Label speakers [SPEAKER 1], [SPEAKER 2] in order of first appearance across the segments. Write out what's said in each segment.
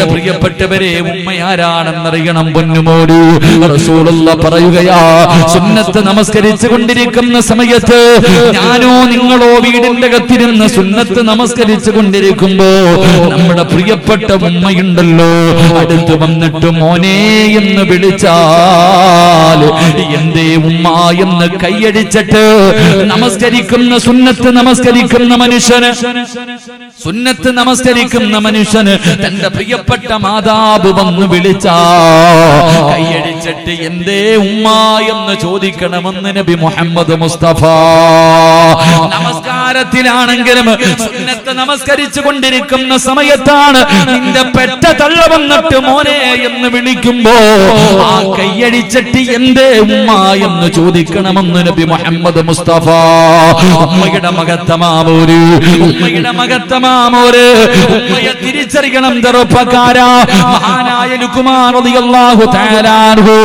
[SPEAKER 1] എന്റെ പ്രിയപ്പെട്ടവരെ, ഉമ്മയാരാണെന്നറിയണം പൊന്നുമോടി. റസൂലുള്ളാഹി പറയുകയാ, സുന്നത്ത് നമസ്കരിച്ചു കൊണ്ടിരിക്കുന്ന സമയത്ത് ഞാനോ നിങ്ങളോ വീടിന്റെ അകത്തിരുന്ന് സുന്നത്ത് നമസ്കരിച്ചു കൊണ്ടിരിക്കുമ്പോ നമ്മുടെ പ്രിയപ്പെട്ട ഉമ്മയുണ്ടല്ലോ, അടുത്ത് വന്നിട്ട് മോനെ എന്ന് വിളിച്ചാൽ എന്തേ ഉമ്മ എന്ന് കൈയടിച്ചിട്ട് നമസ്കരിക്കുന്ന സുന്നത്ത് നമസ്കരിക്കുന്ന മനുഷ്യന് തന്റെ പ്രിയപ്പെട്ട മാതാവ് വന്ന് വിളിച്ചാ കൈയടിച്ചിട്ട് എന്തേ ഉമ്മ എന്ന് ചോദിക്കണമെന്ന് നബി മുഹമ്മദ് മുസ്തഫ. നമസ്കാരത്തിലാണെങ്കിലും സുന്നത്ത് നമസ്കരിച്ചു കൊണ്ടിരിക്കുന്ന സമയത്താണ് നിന്റെ പെറ്റ തള്ള വന്നിട്ട് മോനെ എന്ന് വിളിക്കുമ്പോ ആ കൈയടിച്ചിട്ട് എന്തേ ഉമ്മ എന്ന് ചോദിക്കണമെന്ന് നബി മുഹമ്മദ് മുസ്തഫ. ഉമ്മയുടെ മഹത്വമാമോര്, ഉമ്മയെ തിരിച്ചറിയണം ചെറുപ്പക്കാരാ. മഹാനായ ലുഖ്മാൻ റളിയല്ലാഹു തആല അൻഹു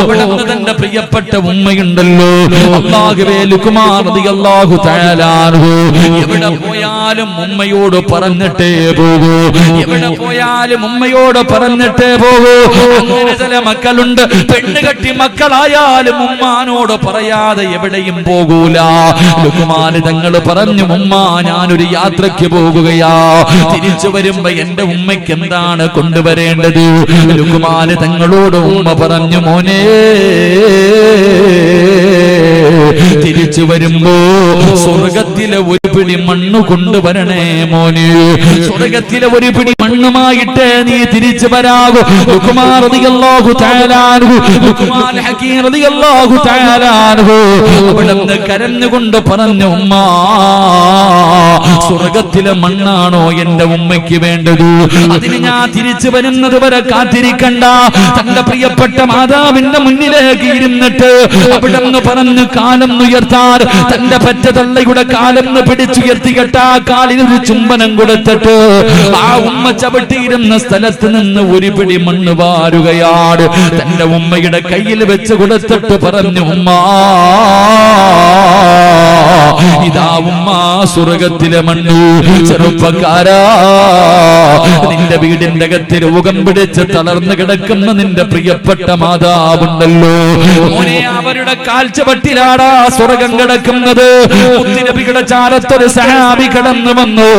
[SPEAKER 1] അവിടുന്ന് തന്റെ പ്രിയപ്പെട്ട ഉമ്മയുണ്ടല്ലോ, അല്ലാഹുവേ ലുഖ്മാൻ റളിയല്ലാഹു തആല അൻഹു എവിടെ പോയാലും ഉമ്മയോട് പറഞ്ഞിട്ടേ പോകൂ, എവിടെ പോയാലും ഉമ്മയോട് പറഞ്ഞിട്ടേ പോകൂ. അങ്ങനെ ചില മക്കളുണ്ട്, പെണ്ണുകെട്ടി മക്കളായാലും ഉമ്മാനോട് പറയാതെ എവിടെയും പോകൂല. ലുഖ്മാൻ തങ്ങൾ പറഞ്ഞു, ഉമ്മ ഞാനൊരു യാത്രയ്ക്ക് പോകുകയാ, തിരിച്ചു വരുമ്പോ എന്റെ ഉമ്മയ്ക്ക് എന്താണ് കൊണ്ടുവരേണ്ടത്? ലുഖ്മാൻ തങ്ങളോട് ഉമ്മ പറഞ്ഞു, മോനെ തിരിച്ചു വരുമ്പോ സ്വർഗത്തിലെ ഒരു പിടി മണ്ണ് കൊണ്ടുവരണേ മോനെ, സ്വർഗത്തിലെ ഒരു പിടി മണ്ണുമായിട്ട് നീ തിരിച്ചു വരാകൂ. ലുഖ്മാൻ റളിയല്ലാഹു തആല അൻഹു, ലുഖ്മാൻ ഹകീം റളിയല്ലാഹു തആല അൻഹു അവിടുന്ന് കരഞ്ഞുകൊണ്ട് പറഞ്ഞു, ഉമ്മ സ്വർഗത്തിലെ മണ്ണാണോ എന്റെ ഉമ്മയ്ക്ക് വേണ്ടത്? അതിന് ഞാൻ തിരിച്ചു വരുന്നത് വരെ കാത്തിരിക്കണ്ട. തന്റെ പ്രിയപ്പെട്ട മാതാവിന്റെ മുന്നിലേക്ക് ഇരുന്നിട്ട് അവിടുന്ന് പറഞ്ഞു, കാലം ഉയർത്താൻ തന്റെ പറ്റ തള്ളയുടെ കാലം പിടിച്ചുയർത്തികെട്ട ആ കാലിന് ഒരു ചുംബനം കൊടുത്തിട്ട് ആ ഉമ്മ ചവിട്ടിയിരുന്ന സ്ഥലത്ത് നിന്ന് ഒരു പിടി മണ്ണ് വാരുകയാണ്. തന്റെ ഉമ്മയുടെ കയ്യിൽ വെച്ച് കൊടുത്തിട്ട് പറഞ്ഞു, ഉമ്മ ഇതാ ഉമ്മ സ്വർഗത്തിലെ മണ്ണ്. ചെറുപ്പക്കാരാ, നിന്റെ വീടിന്റെ അകത്ത് രോഗം പിടിച്ച് തളർന്നു കിടക്കുന്ന നിന്റെ പ്രിയപ്പെട്ട മാതാവുണ്ടല്ലോ, മോനെ അവരുടെ കാൽച്ചവട്ടിലാടാ സ്വർഗം കിടക്കുന്നത്. മുത്തുനബിയുടെ ചാരത്തൊരു സഹാബി കടന്നു വന്നു,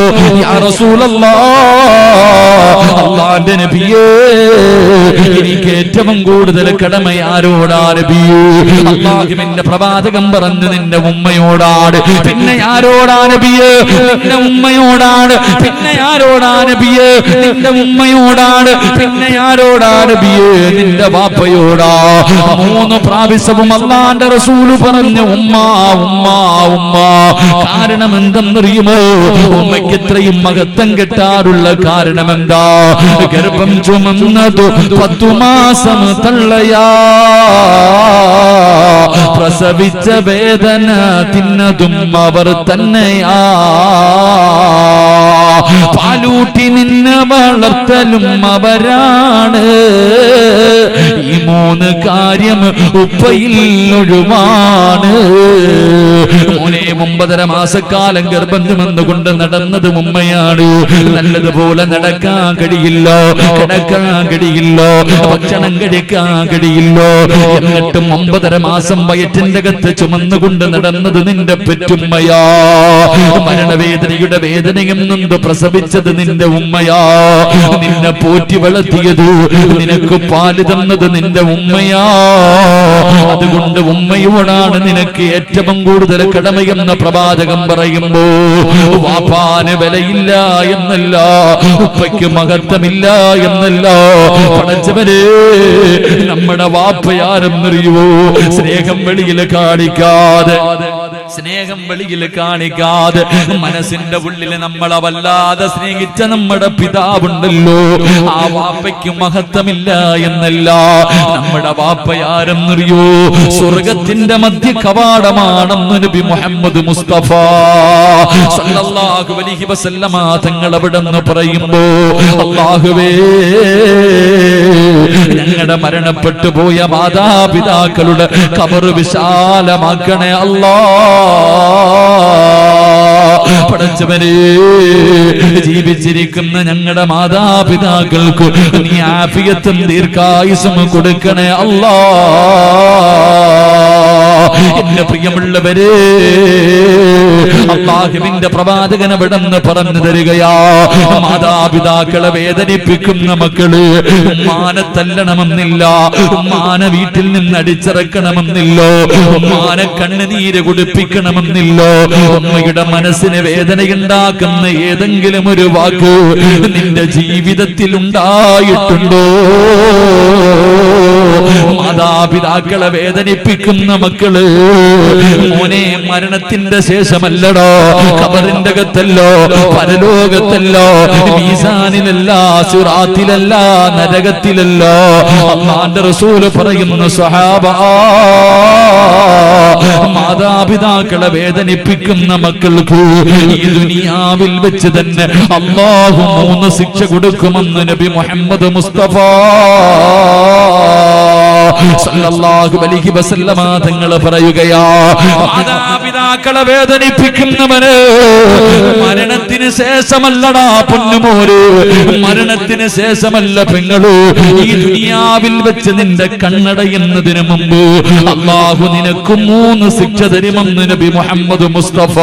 [SPEAKER 1] യാ റസൂലല്ലാഹ്, അല്ലാഹുവിന്റെ നബിയേ, എനിക്ക് ഏറ്റവും കൂടുതൽ കടമ ആരോടാ നബിയേ? അല്ലാഹുവിന്റെ പ്രവാചകൻ പറഞ്ഞു, നിന്റെ ഉമ്മയോടാണ്. പിന്നെ ആരോടാ നബിയേ? നിന്റെ ഉമ്മയോടാണ്. പിന്നെ ആരോടാ നബിയേ? നിന്റെ ഉമ്മയോടാണ്. പിന്നെ ആരോടാ നബിയേ? നിന്റെ വാപ്പയോടാ. 3 പ്രാവശ്യവും അല്ലാഹുവിന്റെ റസൂൽ പറഞ്ഞു, ഉമ്മ ഉമ്മ ഉമ്മ. കാരണം എന്തെന്നറിയുമോ? ഉമ്മയ്ക്ക് ഇത്രയും മഹത്വം കിട്ടാറുള്ള കാരണം എന്താ? ഗർഭം ചുമന്നതു 10 മാസം തള്ളയാ, പ്രസവിച്ച വേദന തിന്നതും അവർ തന്നെയാ, പാലൂട്ടി നിന്നെ വളർത്തലും അവരാണ്. ഈ 3 കാര്യം ഉപ്പയിൽ ഒഴിവാണ്. മോനെ 9.5 മാസക്കാലം ഗർഭം ചുമന്നുകൊണ്ട് നടന്നത് ഉമ്മയാണ്. നല്ലതുപോലെ നടക്കാൻ കഴിയില്ല, കിടക്കാൻ കഴിയില്ല, ഭക്ഷണം കഴിക്കാൻ കഴിയില്ല. എന്നിട്ടും 9.5 മാസം വയറ്റിന്റെ അകത്ത് ചുമന്നുകൊണ്ട് നടന്നത് നിന്റെ പെറ്റുമ്മയാ. മരണവേദനയുടെ വേദനയും നൊന്ത് പ്രസവിച്ചത് നിന്റെ ഉമ്മയാ. നിന്നെ പോറ്റി വളർത്തിയത്, നിനക്ക് പാല് തന്നത് നിന്റെ ഉമ്മയാ. അതുകൊണ്ട് ഉമ്മയോടാണ് നിനക്ക് ഏറ്റവും കൂടുതൽ കടമയെന്ന് പ്രവാചകൻ പറയുമ്പോ വാപ്പാന് വിലയില്ല എന്നല്ല, ഉപ്പയ്ക്ക് മഹത്വമില്ല എന്നല്ല. പടച്ചവരെ, നമ്മുടെ വാപ്പയാരെന്നറിയുവോ? സ്നേഹം വെളിയിൽ കാണിക്കാതെ, സ്നേഹം വെളിയിൽ കാണിക്കാതെ മനസ്സിന്റെ ഉള്ളിൽ നമ്മളെ വല്ലാതെ സ്നേഹിച്ച നമ്മുടെ പിതാവുണ്ടല്ലോ, ആ വാപ്പയ്ക്ക് മഹത്വമില്ല എന്നല്ല. നമ്മുടെ വാപ്പയാരെന്നറിയോ? സ്വർഗത്തിന്റെ മധ്യ കവാടമാണെന്ന് നബി മുഹമ്മദ് മുസ്തഫ സല്ലല്ലാഹു അലൈഹി വസല്ലമ തങ്ങൾ അവിടെന്ന് പറയുമ്പോ, അല്ലാഹുവേ, ഞങ്ങളുടെ മരണപ്പെട്ടു പോയ മാതാപിതാക്കളുടെ ഖബർ വിശാലമാക്കണേ അല്ലാഹ്. പടച്ചവനെ ജീവിച്ചിരിക്കുന്ന ഞങ്ങളുടെ മാതാപിതാക്കൾക്ക് നീ ആഫിയത്തും ദീർഘായുസ്സും കൊടുക്കണേ അല്ലാ. എന്റെ പ്രിയമുള്ളവരെ, അല്ലാഹുവിന്റെ പ്രവാചകൻ അവിടെന്ന് പറഞ്ഞു തരികയാ, മാതാപിതാക്കളെ വേദനിപ്പിക്കുന്ന മക്കള് ഉമ്മാനെ തല്ലണമെന്നില്ല, ഉമ്മാനെ വീട്ടിൽ നിന്ന് അടിച്ചിറക്കണമെന്നില്ലോ, ഉമ്മാനെ കണ്ണുനീര് കുടിപ്പിക്കണമെന്നില്ലോ. ഉമ്മയുടെ മനസ്സിന് വേദനയുണ്ടാക്കുന്ന ഏതെങ്കിലും ഒരു വാക്ക് നിന്റെ ജീവിതത്തിൽ ഉണ്ടായിട്ടുണ്ടോ? മാതാപിതാക്കളെ വേദനിപ്പിക്കുന്ന മക്കള്, മോനെ മരണത്തിന്റെ ശേഷമല്ലടോ, ഖബറിന്റെ അകത്തല്ലോ, പരലോകത്തല്ലോ, മീസാനിലല്ല, സിറാത്തിലല്ല, നരകത്തിലല്ലോ. അല്ലാഹുവിന്റെ റസൂൽ പറയുന്നു, സ്വഹാബാ, മാതാപിതാക്കളെ വേദനിപ്പിക്കുന്ന മക്കൾക്ക് ഈ ദുനിയാവിൽ വെച്ച് തന്നെ അല്ലാഹു 3 ശിക്ഷ കൊടുക്കുമെന്ന് നബി മുഹമ്മദ് മുസ്തഫ സല്ലല്ലാഹു അലൈഹി വസല്ലമ തങ്ങൾ പറയുകയാ, മാതാപിതാക്കളെ വേദനിപ്പിക്കുന്നവന് മരണത്തിന് ശേഷമല്ലടാ പൊന്നുമോര്, മരണത്തിന് ശേഷമല്ല പെങ്ങള്, ഈ ദുനിയാവിൽ വെച്ച് നിന്റെ കണ്ണടയുന്നതിന് മുമ്പ് അല്ലാഹു നിനക്ക് 3 ശിക്ഷ തരുമെന്ന് നബി മുഹമ്മദ് മുസ്തഫ.